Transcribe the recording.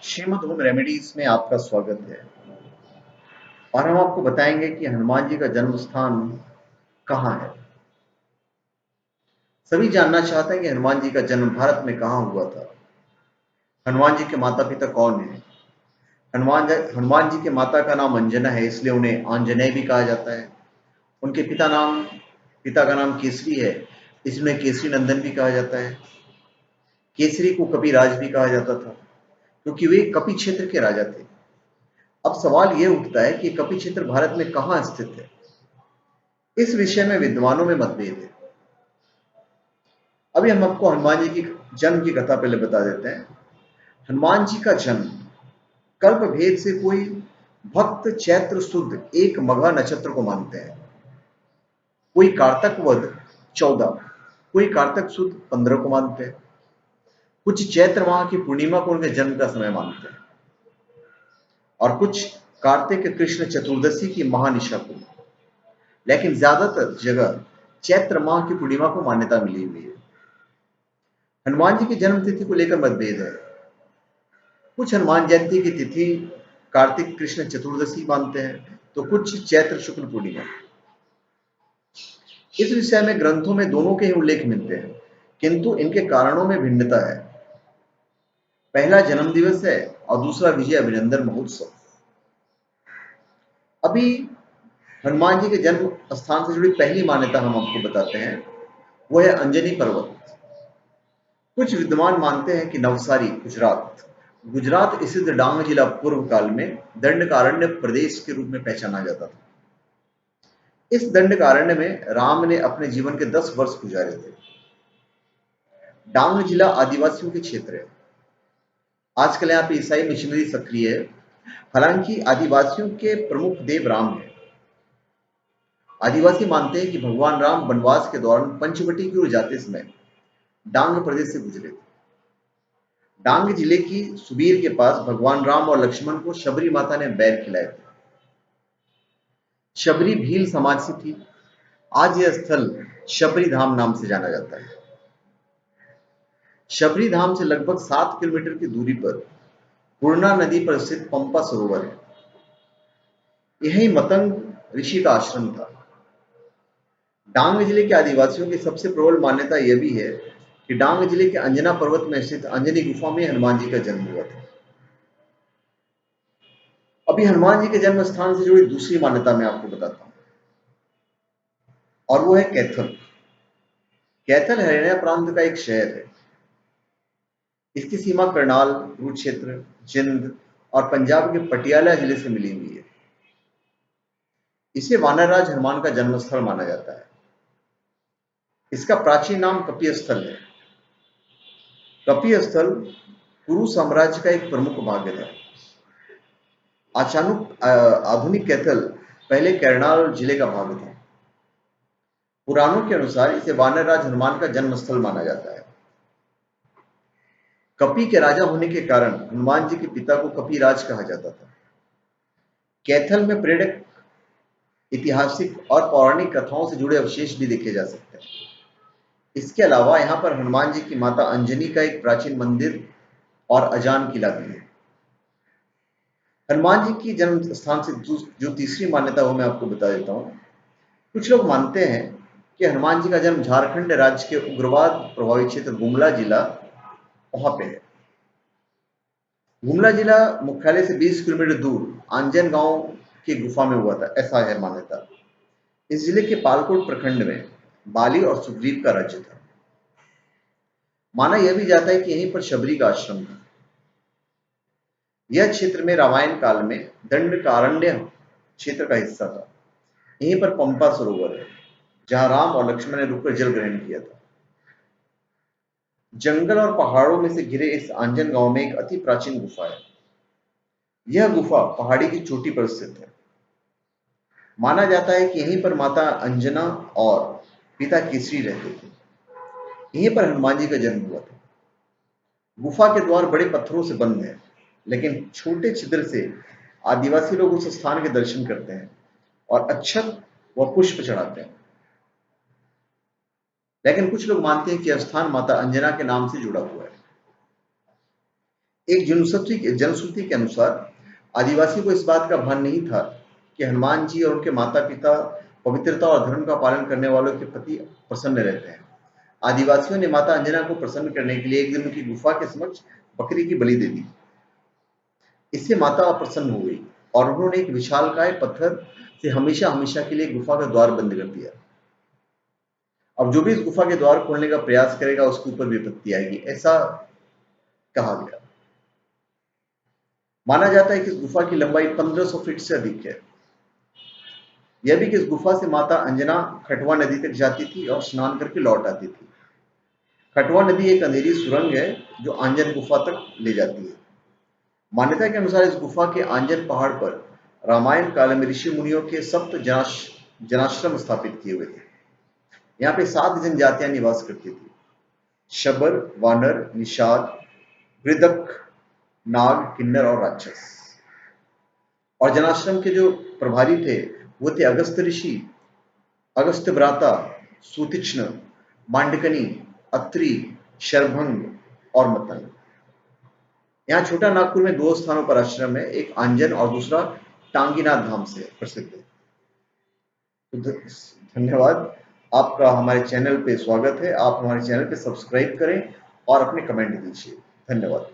Shrimad home remedies में आपका स्वागत है। और हम आपको बताएंगे कि हनुमान जी का जन्म स्थान कहाँ है। सभी जानना चाहते हैं कि हनुमान जी का जन्म भारत में कहाँ हुआ था। हनुमान जी के माता पिता कौन हैं। हनुमान जी के माता का नाम अंजना है, इसलिए उन्हें आंजनेय भी कहा जाता है। उनके पिता का नाम केसरी है, इसलिए केसरी नंदन भी कहा जाता है। केसरी को कपिराज भी कहा जाता था क्योंकि वे कपि क्षेत्र के राजा थे। अब सवाल यह उठता है कि कपि क्षेत्र भारत में कहाँ स्थित है। इस विषय में विद्वानों में मतभेद है। अभी हम आपको हनुमान जी की जन्म की कथा पहले बता देते हैं। हनुमान जी का जन्म कल्प भेद से कोई भक्त चैत्र शुद्ध एक मघा नक्षत्र को मानते हैं, कोई कार्तक वध 14, कोई कार्तक शुद्ध 15 को मानते हैं, कुछ चैत्र माह की पूर्णिमा को उनके जन्म का समय मानते हैं और कुछ कार्तिक कृष्ण चतुर्दशी की महानिशा को। लेकिन ज्यादातर जगह चैत्र माह की पूर्णिमा को मान्यता मिली हुई है। हनुमान जी की जन्म तिथि को लेकर मतभेद है। कुछ हनुमान जयंती की तिथि कार्तिक कृष्ण चतुर्दशी मानते हैं तो कुछ चैत्र शुक्ल पूर्णिमा। इस विषय में ग्रंथों में दोनों के ही उल्लेख मिलते हैं, किंतु इनके कारणों में भिन्नता है। पहला जन्म दिवस है और दूसरा विजय अभिनंदन महोत्सव। अभी हनुमान जी के जन्म स्थान से जुड़ी पहली मान्यता हम आपको बताते हैं, वो है अंजनी पर्वत। कुछ विद्वान मानते हैं कि नवसारी गुजरात स्थित डांग जिला पूर्व काल में दंडकारण्य प्रदेश के रूप में पहचाना जाता था। इस दंडकारण्य में राम ने अपने जीवन के 10 वर्ष गुजारे थे। डांग जिला आदिवासियों के क्षेत्र है। आजकल यहाँ पे ईसाई मिशनरी सक्रिय है। हालांकि आदिवासियों के प्रमुख देव राम है। आदिवासी मानते हैं कि भगवान राम वनवास के दौरान पंचवटी की ओर जाते समय डांग प्रदेश से गुजरे थे। डांग जिले की सुबीर के पास भगवान राम और लक्ष्मण को शबरी माता ने बैर खिलाए थे। शबरी भील समाज से थी। आज यह स्थल शबरी धाम नाम से जाना जाता है। शबरी धाम से लगभग 7 किलोमीटर की दूरी पर पूर्णा नदी पर स्थित पंपा सरोवर है। यही मतंग ऋषि का आश्रम था। डांग जिले के आदिवासियों की सबसे प्रबल मान्यता यह भी है कि डांग जिले के अंजना पर्वत में स्थित अंजनी गुफा में हनुमान जी का जन्म हुआ था। अभी हनुमान जी के जन्म स्थान से जुड़ी दूसरी मान्यता मैं आपको बताता हूं, और वो है कैथल। कैथल हरियाणा प्रांत का एक शहर है। इसकी सीमा करनाल, कुरुक्षेत्र, जिंद और पंजाब के पटियाला जिले से मिली हुई है। इसे वानरराज हनुमान का जन्मस्थल माना जाता है। इसका प्राचीन नाम कपिस्थल है। कपिस्थल कुरु साम्राज्य का एक प्रमुख भाग था। आधुनिक कैथल पहले करनाल जिले का भाग था। पुराणों के अनुसार इसे वानरराज हनुमान का जन्मस्थल माना जाता है। कपि के राजा होने के कारण हनुमान जी के पिता को कपिराज कहा जाता था। कैथल में प्रेरक ऐतिहासिक और पौराणिक कथाओं से जुड़े अवशेष भी देखे जा सकते हैं। इसके अलावा यहाँ पर हनुमान जी की माता अंजनी का एक प्राचीन मंदिर और अजान किला भी है। हनुमान जी की जन्म स्थान से जो तीसरी मान्यता वो मैं आपको बता देता हूँ। कुछ लोग मानते हैं कि हनुमान जी का जन्म झारखंड राज्य के उग्रवाद प्रभावित क्षेत्र गुमला जिला वहां पे है। गुमला जिला मुख्यालय से 20 किलोमीटर दूर आंजन गांव की गुफा में हुआ था, ऐसा है मान्यता। इस जिले के पालकोट प्रखंड में बाली और सुग्रीव का राज्य था। माना यह भी जाता है कि यहीं पर शबरी का आश्रम था। यह क्षेत्र में रामायण काल में दंडकारण्य क्षेत्र का हिस्सा था। यहीं पर पंपा सरोवर है, जहां राम और लक्ष्मण ने रुककर जल ग्रहण किया था। जंगल और पहाड़ों में से घिरे इस आंजन गांव में एक अति प्राचीन गुफा है। यह गुफा पहाड़ी की चोटी पर स्थित है। माना जाता है कि यहीं पर माता अंजना और पिता केसरी रहते थे। यहीं पर हनुमान जी का जन्म हुआ था। गुफा के द्वार बड़े पत्थरों से बंद हैं, लेकिन छोटे छिद्र से आदिवासी लोग उस स्थान के दर्शन करते हैं और अक्षत व पुष्प चढ़ाते हैं। लेकिन कुछ लोग मानते हैं कि यह स्थान माता अंजना के नाम से जुड़ा हुआ है। एक जनश्रुति के अनुसार आदिवासी को इस बात का भान नहीं था कि हनुमान जी और उनके माता पिता पवित्रता और धर्म का पालन करने वालों के प्रति प्रसन्न रहते हैं। आदिवासियों ने माता अंजना को प्रसन्न करने के लिए एक दिन उनकी गुफा के समक्ष बकरी की बलि दे दी। इससे माता प्रसन्न हो गई और उन्होंने एक विशालकाय पत्थर से हमेशा हमेशा के लिए गुफा का द्वार बंद कर दिया। अब जो भी इस गुफा के द्वार खोलने का प्रयास करेगा उसके ऊपर विपत्ति आएगी, ऐसा कहा गया। माना जाता है कि इस गुफा की लंबाई 1500 फीट से अधिक है। यह भी कि इस गुफा से माता अंजना खटवा नदी तक जाती थी और स्नान करके लौट आती थी। खटवा नदी एक अंधेरी सुरंग है जो आंजन गुफा तक ले जाती है। मान्यता के अनुसार इस गुफा के आंजन पहाड़ पर रामायण काल में ऋषि मुनियों के सप्त जनाश्रम स्थापित किए हुए थे। यहाँ पे 7 जनजातियां निवास करती थी: शबर, वानर, निषाद, वृदक, नाग, किन्नर और राक्षस। और जनाश्रम के जो प्रभारी थे वो थे अगस्त ऋषि, अगस्त भ्राता, सुतीक्ष्ण, मांडकनी, अत्रि, शरभंग और मतंग। यहाँ छोटा नागपुर में 2 स्थानों पर आश्रम है, एक आंजन और दूसरा टांगीनाथ धाम से प्रसिद्ध है। तो धन्यवाद, आपका हमारे चैनल पे स्वागत है। आप हमारे चैनल पे सब्सक्राइब करें और अपने कमेंट दीजिए। धन्यवाद।